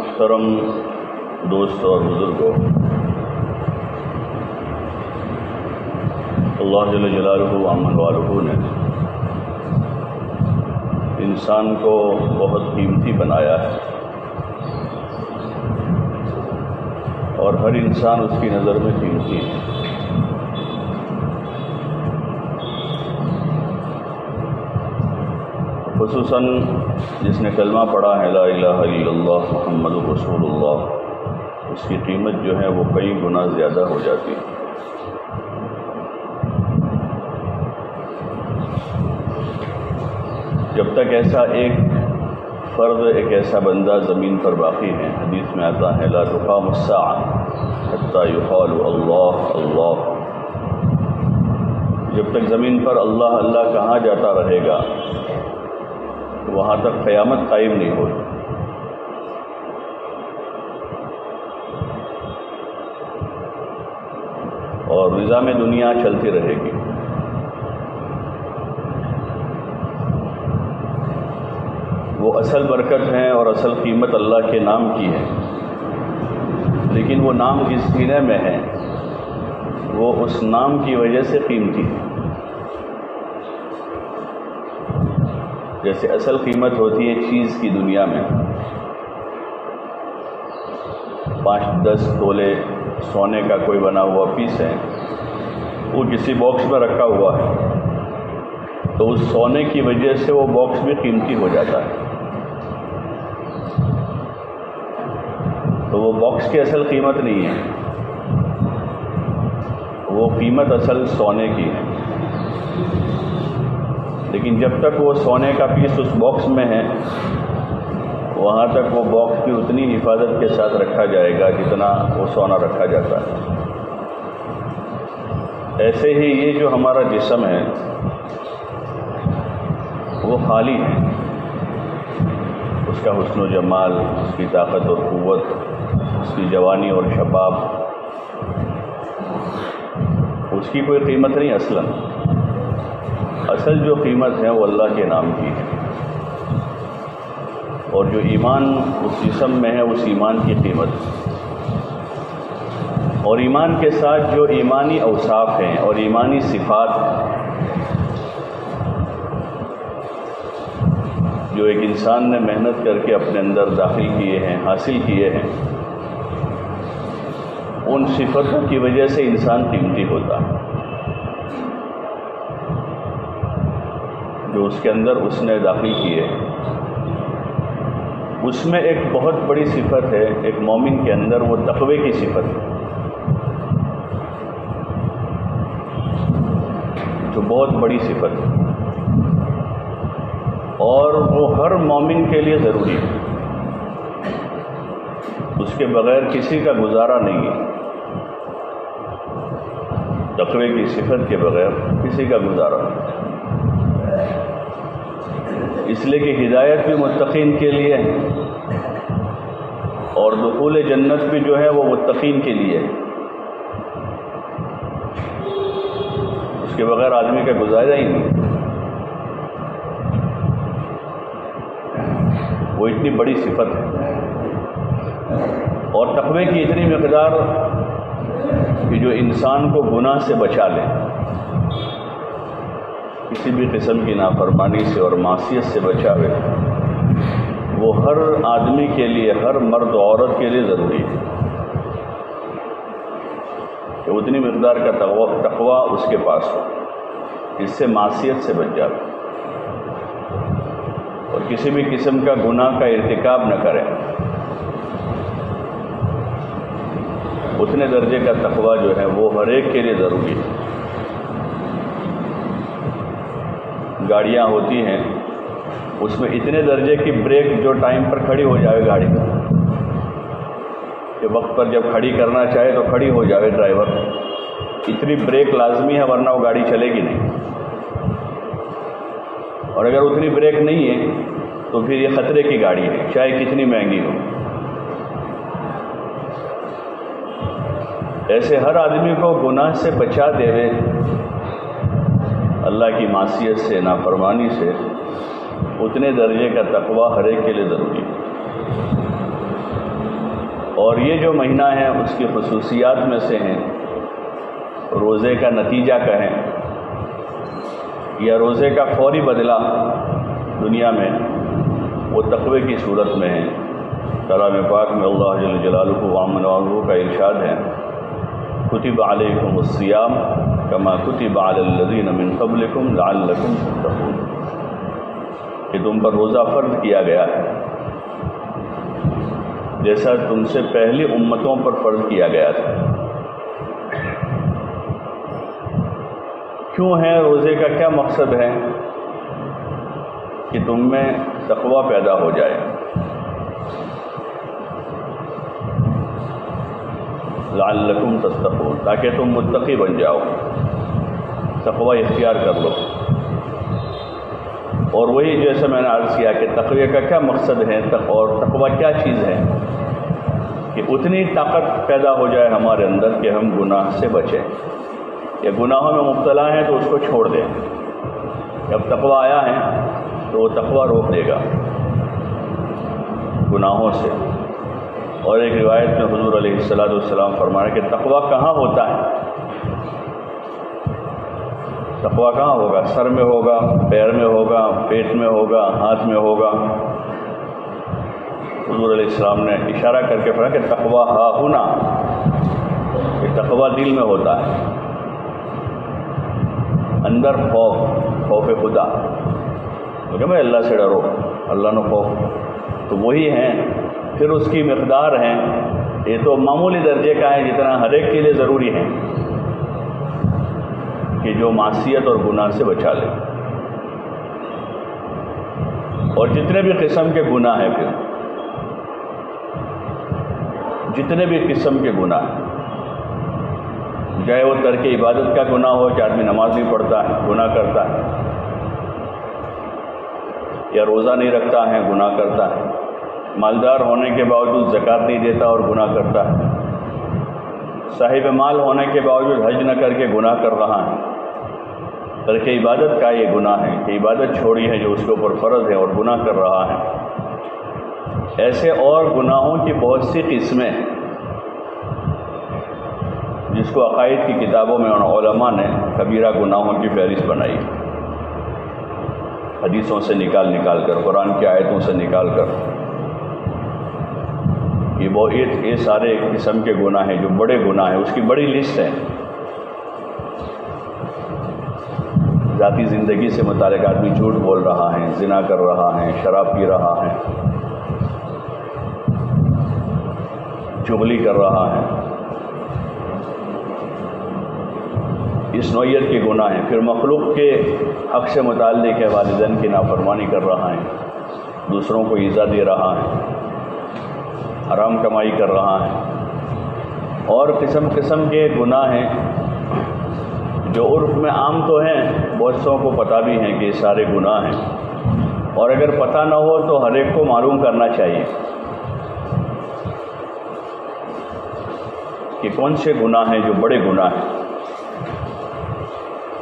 محترم دوست اور بزرگوں، اللہ جل جلالہ عمن والہ نے انسان کو بہت قیمتی بنایا ہے، اور ہر انسان اس کی نظر میں قیمتی ہے۔ خصوصاً جس نے کلمہ پڑھا ہے لا الہ الا اللہ محمد رسول اللہ، اس کی قیمت جو ہے وہ کئی گنا زیادہ ہو جاتی ہے۔ جب تک ایسا ایک فرد، ایک ایسا بندہ زمین پر باقی ہے، حدیث میں آتا ہے لا تقام الساعة حتی یقال اللہ اللہ، جب تک زمین پر اللہ اللہ کہا جاتا رہے گا وہاں تک قیامت قائم نہیں ہوگی۔ اور نظام دنیا چلتی رہے گی۔ وہ اصل برکت ہے اور اصل قیمت اللہ کے نام کی ہے، لیکن وہ نام جس سینے میں ہے وہ اس نام کی وجہ سے قیمتی ہے۔ جیسے اصل قیمت ہوتی ہے چیز کی دنیا میں، 5-10 تولے سونے کا کوئی بنا ہوا پیس ہے، وہ کسی باکس میں رکھا ہوا ہے تو اس سونے کی وجہ سے وہ باکس بھی قیمتی ہو جاتا ہے۔ تو وہ باکس کی اصل قیمت نہیں ہے، وہ قیمت اصل سونے کی ہے۔ لیکن جب تک وہ سونے کا پیس اس باکس میں ہے وہاں تک وہ باکس بھی اتنی حفاظت کے ساتھ رکھا جائے گا جتنا وہ سونا رکھا جاتا ہے۔ ایسے ہی یہ جو ہمارا جسم ہے وہ خالی ہے، اس کا حسن و جمال، اس کی طاقت اور قوت، اس کی جوانی اور شباب، اس کی کوئی قیمت نہیں۔ اصل جو قیمت ہے وہ اللہ کے نام کی ہے، اور جو ایمان اس جسم میں ہے اس ایمان کی قیمت، اور ایمان کے ساتھ جو ایمانی اوصاف ہیں اور ایمانی صفات جو ایک انسان نے محنت کر کے اپنے اندر داخل کیے ہیں، حاصل کیے ہیں، ان صفتوں کی وجہ سے انسان قیمتی ہوتا ہے۔ جو اس کے اندر اس نے داخل کیے، اس میں ایک بہت بڑی صفت ہے ایک مومن کے اندر، وہ تقوی کی صفت ہے، جو بہت بڑی صفت ہے، اور وہ ہر مومن کے لیے ضروری ہے، اس کے بغیر کسی کا گزارا نہیں ہے۔ تقوی کی صفت کے بغیر کسی کا گزارا نہیں، اس لیے کہ ہدایت بھی متقین کے لیے ہے اور دخول جنت بھی جو ہے وہ متقین کے لیے ہے۔ اس کے بغیر آدمی کا گزارا ہی نہیں، وہ اتنی بڑی صفت ہے، اور تقوی کی اتنی مقدار کہ جو انسان کو گناہ سے بچا لے، کسی بھی قسم کی نافرمانی سے اور معصیت سے بچاوے، وہ ہر آدمی کے لیے، ہر مرد و عورت کے لیے ضروری ہے کہ اتنی مقدار کا تقویٰ اس کے پاس ہو، جس سے معصیت سے بچ جائے اور کسی بھی قسم کا گناہ کا ارتکاب نہ کرے۔ اتنے درجے کا تقویٰ جو ہے وہ ہر ایک کے لیے ضروری ہے۔ گاڑیاں ہوتی ہیں، اس میں اتنے درجے کی بریک جو ٹائم پر کھڑی ہو جائے گاڑی کہ وقت پر جب کھڑی کرنا چاہے تو کھڑی ہو جائے ڈرائیور، اتنی بریک لازمی ہے ورنہ وہ گاڑی چلے گی نہیں، اور اگر اتنی بریک نہیں ہے تو پھر یہ خطرے کی گاڑی ہے، چاہے کتنی مہنگی ہو۔ ایسے ہر آدمی کو گناہ سے بچا دے، اللہ کی معصیت سے، نافرمانی سے، اتنے درجے کا تقویٰ ہر ایک کے لیے ضروری ہے۔ اور یہ جو مہینہ ہے اس کی خصوصیات میں سے ہیں، روزے کا نتیجہ کہیں یا روزے کا فوری بدلہ دنیا میں، وہ تقوی کی صورت میں ہے۔ کلام پاک میں اللہ جل جلالہ وعظمہ کا ارشاد ہے، کتب علیکم الصیام کما کتب علی الذین من قبلکم لعلکم تتقون، کہ تم پر روزہ فرض کیا گیا ہے جیسا تم سے پہلی امتوں پر فرض کیا گیا تھا۔ کیوں ہے روزے کا کیا مقصد ہے؟ کہ تم میں تقوی پیدا ہو جائے، لعلکم تتقون، تاکہ تم متقی بن جاؤ، تقوی اختیار کر لو۔ اور وہی جیسے میں نے عرض کیا کہ تقوی کا کیا مقصد ہے اور تقوی کیا چیز ہے، کہ اتنی طاقت پیدا ہو جائے ہمارے اندر کہ ہم گناہ سے بچیں، یا گناہوں میں مبتلا ہیں تو اس کو چھوڑ دیں۔ جب تقوی آیا ہے تو وہ تقوی روک دے گا گناہوں سے۔ اور ایک روایت میں حضور علیہ السلام فرمایا کہ تقوی کہاں ہوتا ہے؟ تقوی کہاں ہوگا؟ سر میں ہوگا، پیر میں ہوگا، پیٹ میں ہوگا، ہاتھ میں ہوگا۔ حضور علیہ السلام نے اشارہ کر کے فرمایا کہ تقوی ہا ہنا، کہ تقوی دل میں ہوتا ہے، اندر خوف خدا، کہ میں اللہ سے ڈرو، اللہ نے خوف، تو وہی ہیں۔ پھر اس کی مقدار ہے، یہ تو معمولی درجے کا ہے جتنا ہر ایک کے لیے ضروری ہے کہ جو معصیت اور گناہ سے بچا لے۔ اور جتنے بھی قسم کے گناہ ہیں، پھر جتنے بھی قسم کے گناہ ہیں، چاہے وہ ترک عبادت کا گناہ ہو کہ آدمی نماز نہیں پڑھتا ہے گناہ کرتا ہے، یا روزہ نہیں رکھتا ہے گناہ کرتا ہے، مالدار ہونے کے باوجود زکوٰۃ نہیں دیتا اور گناہ کرتا ہے، صاحب مال ہونے کے باوجود حج نہ کر کے گناہ کر رہا ہے، ترک عبادت کا یہ گناہ ہے کہ عبادت چھوڑی ہے جو اس کے اوپر فرض ہے اور گناہ کر رہا ہے۔ ایسے اور گناہوں کی بہت سی قسمیں جس کو عقائد کی کتابوں میں علماء نے کبیرہ گناہوں کی فہرست بنائی، حدیثوں سے نکال کر، قرآن کی آیتوں سے نکال کر، یہ سارے قسم کے گناہ ہیں جو بڑے گناہ ہیں، اس کی بڑی لسٹ ہے۔ ذاتی زندگی سے متعلق آدمی جھوٹ بول رہا ہے، زنا کر رہا ہے، شراب پی رہا ہے، چغلی کر رہا ہے، اس نوعیت کے گناہ ہیں۔ پھر مخلوق کے حق سے متعلق ہے، والدین کی نافرمانی کر رہا ہے، دوسروں کو ایذا دے رہا ہے، حرام کمائی کر رہا ہے، اور قسم قسم کے گناہ ہیں جو عرف میں عام تو ہیں، بہت سو کو پتہ بھی ہیں کہ یہ سارے گناہ ہیں، اور اگر پتہ نہ ہو تو ہر ایک کو معلوم کرنا چاہیے کہ کون سے گناہ ہیں جو بڑے گناہ ہیں،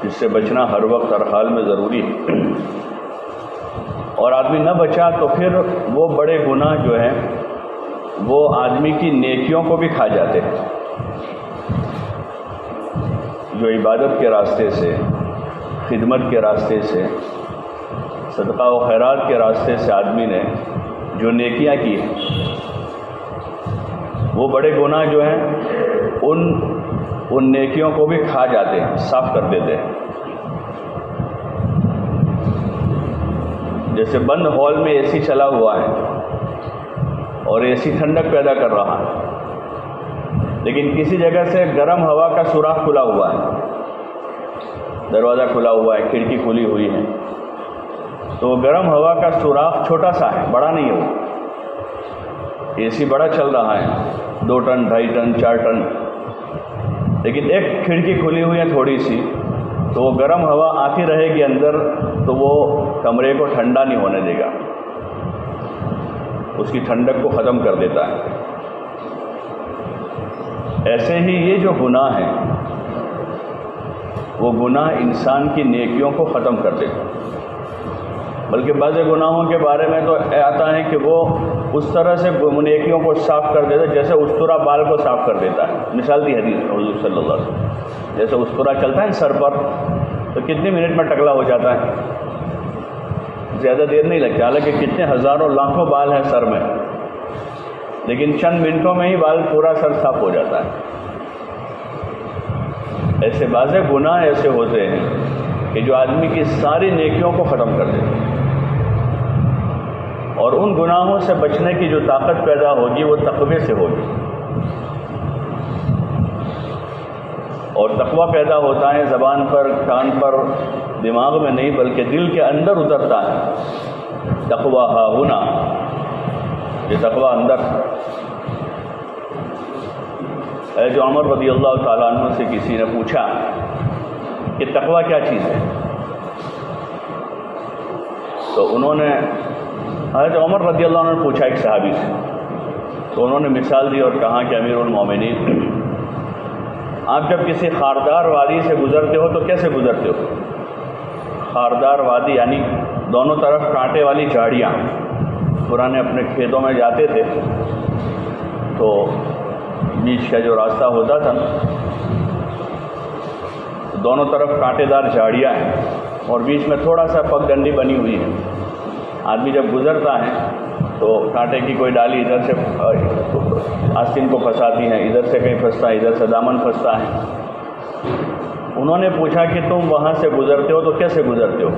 جس سے بچنا ہر وقت ہر حال میں ضروری ہے۔ اور آدمی نہ بچا تو پھر وہ بڑے گناہ جو ہیں وہ آدمی کی نیکیوں کو بھی کھا جاتے ہیں، جو عبادت کے راستے سے، خدمت کے راستے سے، صدقہ و خیرات کے راستے سے آدمی نے جو نیکیاں کی ہیں، وہ بڑے گناہ جو ہیں ان نیکیوں کو بھی کھا جاتے ہیں، صاف کر دیتے ہیں۔ جیسے بند ہال میں اے سی چلا ہوا ہے اور اے سی ٹھنڈک پیدا کر رہا ہے، لیکن کسی جگہ سے گرم ہوا کا سوراخ کھلا ہوا ہے، دروازہ کھلا ہوا ہے، کھڑکی کھلی ہوئی ہے، تو گرم ہوا کا سوراخ چھوٹا سا ہے، بڑا نہیں ہے۔ وہ اے سی بڑا چل رہا ہے، 2 ٹن 2.5 ٹن 4 ٹن، لیکن ایک کھڑکی کھلی ہوئی ہے تھوڑی سی، تو وہ گرم ہوا آتی رہے گی اندر، تو وہ کمرے کو ٹھنڈا نہیں ہونے دے گا، اس کی ٹھنڈک کو ختم کر دیتا ہے۔ ایسے ہی یہ جو گناہ ہیں وہ گناہ انسان کی نیکیوں کو ختم کر دیتا ہے۔ بلکہ بعض گناہوں کے بارے میں تو آتا ہے کہ وہ اس طرح سے نیکیوں کو صاف کر دیتا ہے جیسے استورا بال کو صاف کر دیتا ہے. مثال دی حدیث حضور صلی اللہ علیہ وسلم، جیسے استورا چلتا ہے سر پر تو کتنی منٹ میں ٹکلا ہو جاتا ہے، زیادہ دیر نہیں لگتی، حالانکہ کتنے ہزاروں لاکھوں بال ہیں سر میں، لیکن چند منٹوں میں ہی بال پورا سر صاف ہو جاتا ہے. ایسے بعض گناہ ایسے ہوتے ہیں کہ جو آدمی کی ساری نیکیوں کو ختم کر دیتے ہیں، اور ان گناہوں سے بچنے کی جو طاقت پیدا ہوگی وہ تقوی سے ہوگی. اور تقوی پیدا ہوتا ہے زبان پر، کان پر، دماغ میں نہیں بلکہ دل کے اندر اترتا ہے. تقوی ہا ہنا، یہ تقوی اندر. جو عمر رضی اللہ تعالیٰ عنہ سے کسی نے پوچھا کہ تقوی کیا چیز ہے، تو انہوں نے حضرت عمر رضی اللہ عنہ نے پوچھا ایک صحابی سے، تو انہوں نے مثال دی اور کہا کہ امیر المومنین، آپ جب کسی خاردار وادی سے گزرتے ہو تو کیسے گزرتے ہو؟ خاردار وادی یعنی دونوں طرف کانٹے والی جھاڑیاں. پرانے اپنے کھیتوں میں جاتے تھے تو بیچ کا جو راستہ ہوتا تھا دونوں طرف کانٹے دار جھاڑیاں ہیں اور بیچ میں تھوڑا سا پگ ڈنڈی بنی ہوئی ہے. آدمی جب گزرتا ہے تو کانٹے کی کوئی ڈالی ادھر سے آستین کو پھنساتی ہیں، ادھر سے کہیں پھنستا ہے، ادھر سے دامن پھنستا ہے. انہوں نے پوچھا کہ تم وہاں سے گزرتے ہو تو کیسے گزرتے ہو؟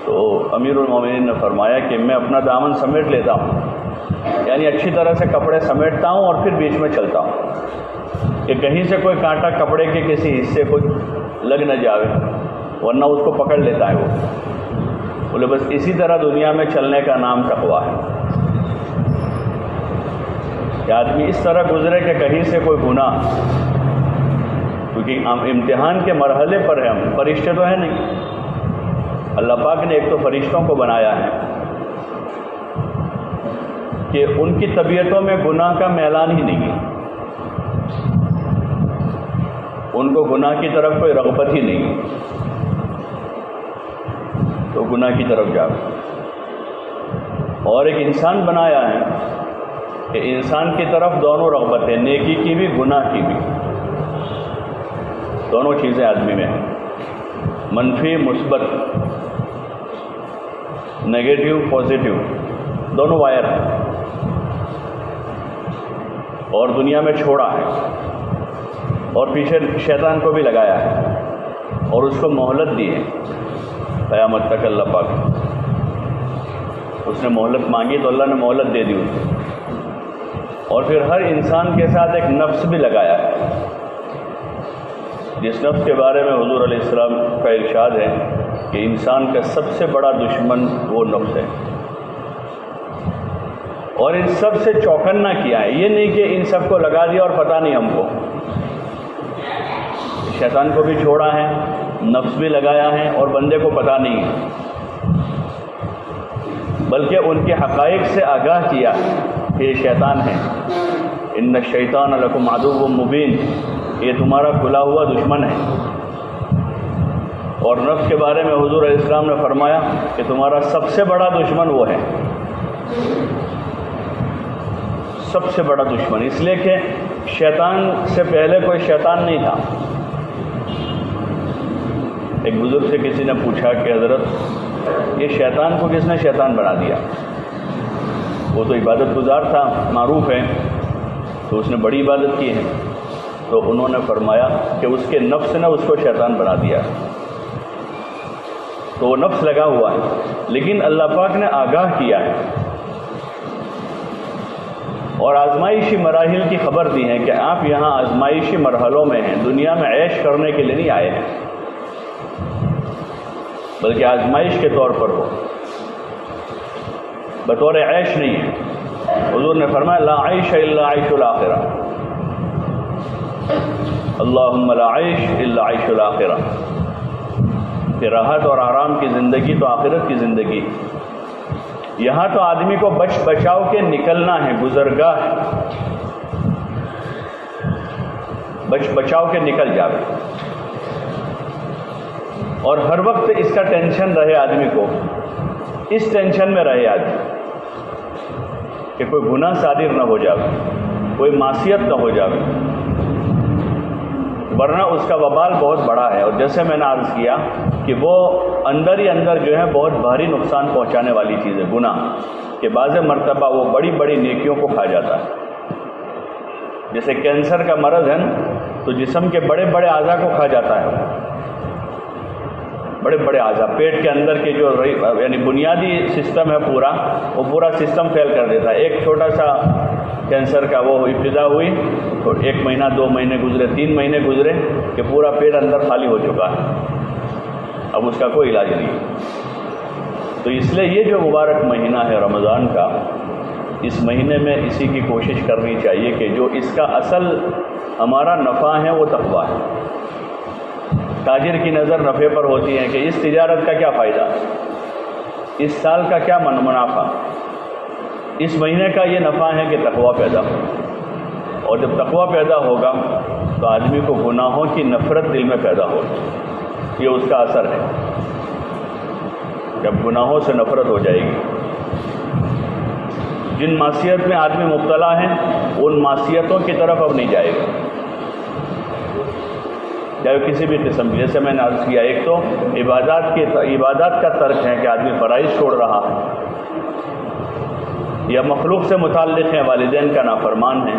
تو امیر المومنین نے فرمایا کہ میں اپنا دامن سمیٹ لیتا ہوں، یعنی اچھی طرح سے کپڑے سمیٹتا ہوں اور پھر بیچ میں چلتا ہوں کہ کہیں سے کوئی کانٹا کپڑے کے کسی حصے کو لگ نہ جاوے، ورنہ اس کو پکڑ لیتا ہے. وہ بولے بس اسی طرح دنیا میں چلنے کا نام تقویٰ ہے کہ آدمی اس طرح گزرے کہ کہیں سے کوئی گناہ، کیونکہ ہم امتحان کے مرحلے پر ہیں، ہم فرشتے تو ہیں نہیں. اللہ پاک نے ایک تو فرشتوں کو بنایا ہے کہ ان کی طبیعتوں میں گناہ کا میلان ہی نہیں ہے، ان کو گناہ کی طرف کوئی رغبت ہی نہیں ہے، تو گناہ کی طرف جاؤ. اور ایک انسان بنایا ہے کہ انسان کی طرف دونوں رغبتیں، نیکی کی بھی گناہ کی بھی، دونوں چیزیں آدمی میں ہیں، منفی مثبت، نیگیٹو پازیٹیو، دونوں وائر ہیں. اور دنیا میں چھوڑا ہے اور پیچھے شیطان کو بھی لگایا ہے اور اس کو مہلت دی ہے قیامت تک. اللہ پاک اس نے مہلت مانگی تو اللہ نے مہلت دے دی اسے. اور پھر ہر انسان کے ساتھ ایک نفس بھی لگایا ہے، جس نفس کے بارے میں حضور علیہ السلام کا ارشاد ہے کہ انسان کا سب سے بڑا دشمن وہ نفس ہے. اور ان سب سے چوکنا کیا ہے، یہ نہیں کہ ان سب کو لگا دیا اور پتہ نہیں ہم کو. شیطان کو بھی چھوڑا ہے، نفس بھی لگایا ہے اور بندے کو پتہ نہیں ہے، بلکہ ان کے حقائق سے آگاہ کیا کہ یہ شیطان ہے. ان الشیطان لکم عدو مبین، یہ تمہارا کھلا ہوا دشمن ہے. اور نفس کے بارے میں حضور علیہ السلام نے فرمایا کہ تمہارا سب سے بڑا دشمن وہ ہے، سب سے بڑا دشمن. اس لیے کہ شیطان سے پہلے کوئی شیطان نہیں تھا. ایک بزرگ سے کسی نے پوچھا کہ حضرت یہ شیطان کو کس نے شیطان بنا دیا؟ وہ تو عبادت گزار تھا، معروف ہے، تو اس نے بڑی عبادت کی ہے. تو انہوں نے فرمایا کہ اس کے نفس نے اس کو شیطان بنا دیا. تو وہ نفس لگا ہوا ہے، لیکن اللہ پاک نے آگاہ کیا ہے اور آزمائشی مراحل کی خبر دی ہے کہ آپ یہاں آزمائشی مرحلوں میں ہیں، دنیا میں عیش کرنے کے لیے نہیں آئے ہیں، بلکہ آزمائش کے طور پر ہو، بطور عیش نہیں ہے. حضور نے فرمایا لا عیش الا عیش الاخرہ، اللہم لا عیش الا عیش الاخرہ، کہ راحت اور آرام کی زندگی تو آخرت کی زندگی. یہاں تو آدمی کو بچ بچاؤ کے نکلنا ہے، گزرگاہ ہے، بچ بچاؤ کے نکل جاوے. اور ہر وقت اس کا ٹینشن رہے آدمی کو اس ٹینشن میں رہے آج کہ کوئی گناہ صادر نہ ہو جائے، کوئی معصیت نہ ہو جائے، ورنہ اس کا وبال بہت بڑا ہے۔ اور جیسے میں نے عرض کیا کہ وہ اندر ہی اندر جو ہے بہت بھاری نقصان پہنچانے والی چیز ہے گناہ، کہ بعض مرتبہ وہ بڑی بڑی نیکیوں کو کھا جاتا ہے۔ جیسے کینسر کا مرض ہے نا، تو جسم کے بڑے بڑے اعضاء کو کھا جاتا ہے، بڑے بڑے اعضاء، پیٹ کے اندر کے جو یعنی بنیادی سسٹم ہے پورا، وہ پورا سسٹم فیل کر دیتا ہے۔ ایک چھوٹا سا کینسر کا وہ ابتدا ہوئی تو 1 مہینہ 2 مہینے گزرے، 3 مہینے گزرے کہ پورا پیٹ اندر خالی ہو چکا ہے، اب اس کا کوئی علاج نہیں۔ تو اس لیے یہ جو مبارک مہینہ ہے رمضان کا، اس مہینے میں اسی کی کوشش کرنی چاہیے کہ جو اس کا اصل ہمارا نفع ہے وہ تقویٰ ہے۔ تاجر کی نظر نفع پر ہوتی ہے کہ اس تجارت کا کیا فائدہ، اس سال کا کیا منافع، اس مہینے کا یہ نفع ہے کہ تقویٰ پیدا ہو، اور جب تقویٰ پیدا ہوگا تو آدمی کو گناہوں کی نفرت دل میں پیدا ہوگی، یہ اس کا اثر ہے۔ جب گناہوں سے نفرت ہو جائے گی، جن معصیت میں آدمی مبتلا ہے ان معصیتوں کی طرف اب نہیں جائے گا، چاہے کسی بھی قسم کی۔ جیسے میں نے عرض کیا، ایک تو عبادات کا ترک ہے کہ آدمی فرائض چھوڑ رہا ہے، یا مخلوق سے متعلق ہے، والدین کا نافرمان ہے،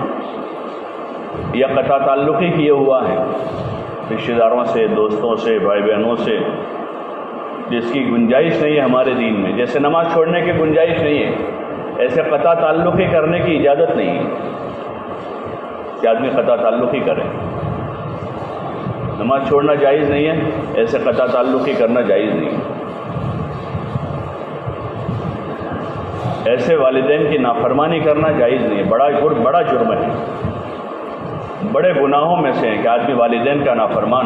یا قطع تعلقی کیے ہوا ہے رشتہ داروں سے، دوستوں سے، بھائی بہنوں سے، جس کی گنجائش نہیں ہے ہمارے دین میں۔ جیسے نماز چھوڑنے کی گنجائش نہیں ہے، ایسے قطع تعلقی کرنے کی اجازت نہیں ہے کہ آدمی قطع تعلقی کرے۔ نماز چھوڑنا جائز نہیں ہے، ایسے قطع تعلقی کرنا جائز نہیں ہے۔ ایسے والدین کی نافرمانی کرنا جائز نہیں ہے، بڑا جرم ہے، بڑے گناہوں میں سے ہے کہ آدمی والدین کا نافرمان۔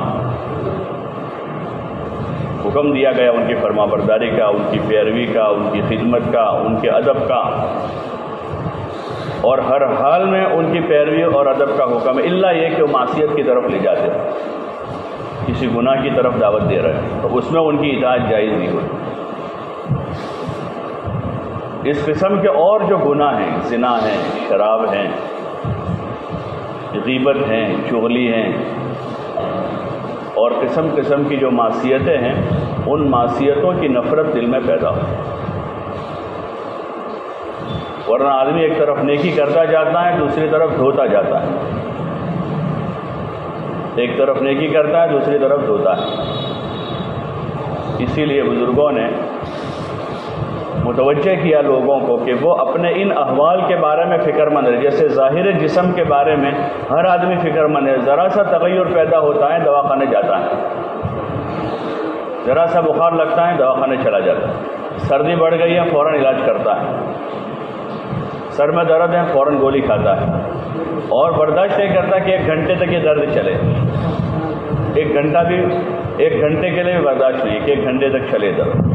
حکم دیا گیا ان کی فرما برداری کا، ان کی پیروی کا، ان کی خدمت کا، ان کے ادب کا، اور ہر حال میں ان کی پیروی اور ادب کا حکم ہے، الا یہ کہ وہ معصیت کی طرف لے جاتے ہیں، کسی گناہ کی طرف دعوت دے رہے ہیں، تو اس میں ان کی اطاعت جائز نہیں ہوتی۔ اس قسم کے اور جو گناہ ہیں، زنا ہیں، شراب ہیں، غیبت ہیں، چغلی ہیں، اور قسم قسم کی جو معصیتیں ہیں، ان معصیتوں کی نفرت دل میں پیدا ہو، ورنہ آدمی ایک طرف نیکی کرتا جاتا ہے، دوسری طرف دھوتا جاتا ہے، ایک طرف نیکی کرتا ہے، دوسری طرف دھوتا ہے۔ اسی لیے بزرگوں نے متوجہ کیا لوگوں کو کہ وہ اپنے ان احوال کے بارے میں فکر مند رہے۔ جیسے ظاہر جسم کے بارے میں ہر آدمی فکر مند ہے، ذرا سا تغیر پیدا ہوتا ہے دواخانے جاتا ہے، ذرا سا بخار لگتا ہے دواخانے چلا جاتا ہے، سردی بڑھ گئی ہے فوراً علاج کرتا ہے، سر میں درد ہے فوراً گولی کھاتا ہے، اور برداشت نہیں کرتا کہ 1 گھنٹے تک یہ درد چلے، 1 گھنٹہ بھی، 1 گھنٹے کے لیے بھی برداشت نہیں کہ 1 گھنٹے تک چلے درد،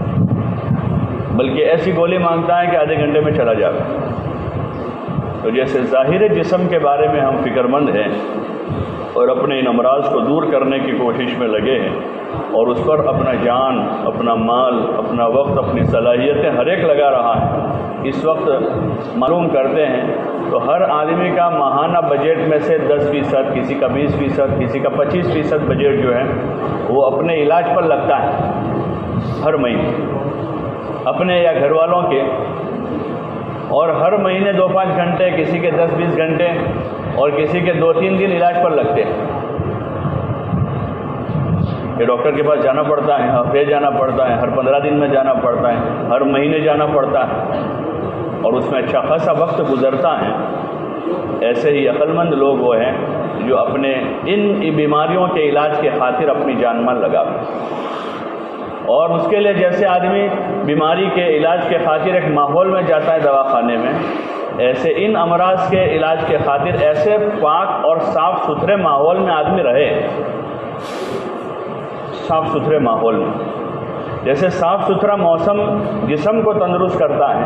بلکہ ایسی گولی مانگتا ہے کہ آدھے گھنٹے میں چلا جائے۔ تو جیسے ظاہر جسم کے بارے میں ہم فکر مند ہیں اور اپنے ان امراض کو دور کرنے کی کوشش میں لگے ہیں، اور اس پر اپنا جان، اپنا مال، اپنا وقت، اپنی صلاحیتیں ہر ایک لگا رہا ہے، اس وقت معلوم کرتے ہیں تو ہر آدمی کا ماہانہ بجٹ میں سے 10%، کسی کا 20%، کسی کا 25% بجٹ جو ہے وہ اپنے علاج پر لگتا ہے ہر مہینے، اپنے یا گھر والوں کے، اور ہر مہینے 2-5 گھنٹے، کسی کے 10-20 گھنٹے، اور کسی کے 2-3 دن علاج پر لگتے ہیں کہ ڈاکٹر کے پاس جانا پڑتا ہے، ہفتے جانا پڑتا ہے، ہر 15 دن میں جانا پڑتا ہے، ہر مہینے جانا پڑتا ہے، اور اس میں اچھا خاصا وقت گزرتا ہے۔ ایسے ہی عقل مند لوگ وہ ہیں جو اپنے ان بیماریوں کے علاج کے خاطر اپنی جان مال لگاتے ہیں، اور اس کے لیے جیسے آدمی بیماری کے علاج کے خاطر ایک ماحول میں جاتا ہے دواخانے میں، ایسے ان امراض کے علاج کے خاطر ایسے پاک اور صاف ستھرے ماحول میں آدمی رہے، صاف ستھرے ماحول میں، جیسے صاف ستھرا موسم جسم کو تندرست کرتا ہے،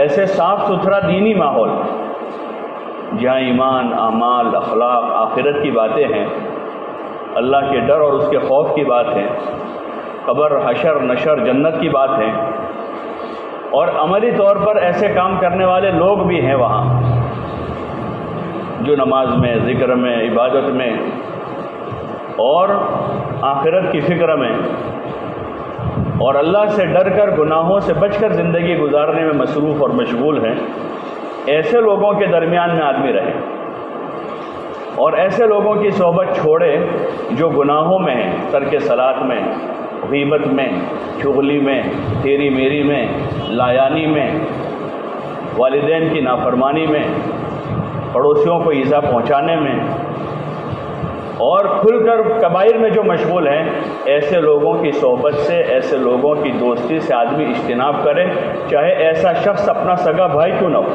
ایسے صاف ستھرا دینی ماحول جہاں ایمان، اعمال، اخلاق، آخرت کی باتیں ہیں، اللہ کے ڈر اور اس کے خوف کی بات ہے، قبر، حشر، نشر، جنت کی بات ہے، اور عملی طور پر ایسے کام کرنے والے لوگ بھی ہیں وہاں، جو نماز میں، ذکر میں، عبادت میں اور آخرت کی فکر میں اور اللہ سے ڈر کر، گناہوں سے بچ کر زندگی گزارنے میں مصروف اور مشغول ہیں۔ ایسے لوگوں کے درمیان میں آدمی رہے اور ایسے لوگوں کی صحبت چھوڑے جو گناہوں میں ہیں، ترک صلاۃ میں، غیبت میں، چغلی میں، تیری میری میں، لایانی میں، والدین کی نافرمانی میں، پڑوسیوں کو ایذا پہنچانے میں اور کھل کر کبائر میں جو مشغول ہیں، ایسے لوگوں کی صحبت سے، ایسے لوگوں کی دوستی سے آدمی اجتناب کرے، چاہے ایسا شخص اپنا سگا بھائی کیوں نہ ہو۔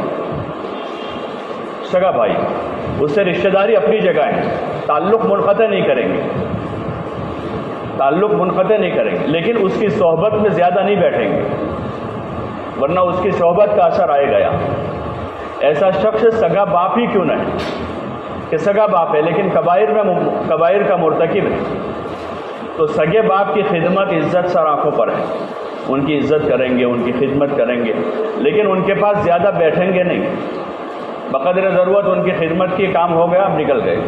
سگا بھائی، اس سے رشتہ داری اپنی جگہ ہے، تعلق منقطع نہیں کریں گے، تعلق منقطع نہیں کریں گے، لیکن اس کی صحبت میں زیادہ نہیں بیٹھیں گے، ورنہ اس کی صحبت کا اثر آئے گا۔ ایسا شخص سگا باپ ہی کیوں نہ ہے کہ سگا باپ ہے لیکن کبائر کا مرتکب ہے، تو سگے باپ کی خدمت عزت سر آنکھوں پر ہے، ان کی عزت کریں گے، ان کی خدمت کریں گے، لیکن ان کے پاس زیادہ بیٹھیں گے نہیں، بقدر ضرورت ان کی خدمت کی کام ہو گیا، اب نکل گئے۔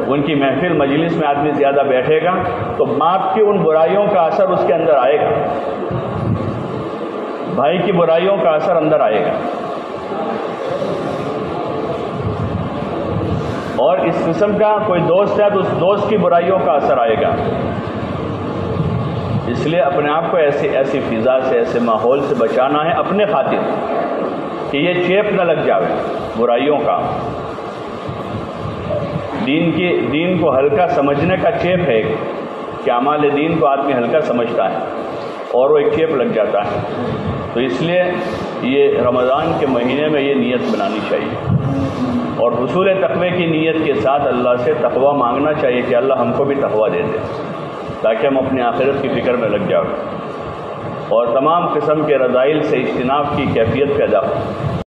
ان کی محفل مجلس میں آدمی زیادہ بیٹھے گا تو باپ کی ان برائیوں کا اثر اس کے اندر آئے گا، بھائی کی برائیوں کا اثر اندر آئے گا، اور اس قسم کا کوئی دوست ہے تو اس دوست کی برائیوں کا اثر آئے گا۔ اس لیے اپنے آپ کو ایسی فضا سے، ایسے ماحول سے بچانا ہے اپنے خاطر کہ یہ چیپ نہ لگ جاوے برائیوں کا۔ دین کو ہلکا سمجھنے کا چیپ ہے کہ اعمال دین کو آدمی ہلکا سمجھتا ہے اور وہ ایک چیپ لگ جاتا ہے، تو اس لیے یہ رمضان کے مہینے میں یہ نیت بنانی چاہیے اور حصول تقوی کی نیت کے ساتھ اللہ سے تقوی مانگنا چاہیے کہ اللہ ہم کو بھی تقوی دے دے تاکہ ہم اپنی آخرت کی فکر میں لگ جاؤں اور تمام قسم کے رذائل سے اجتناب کی کیفیت پیدا ہو۔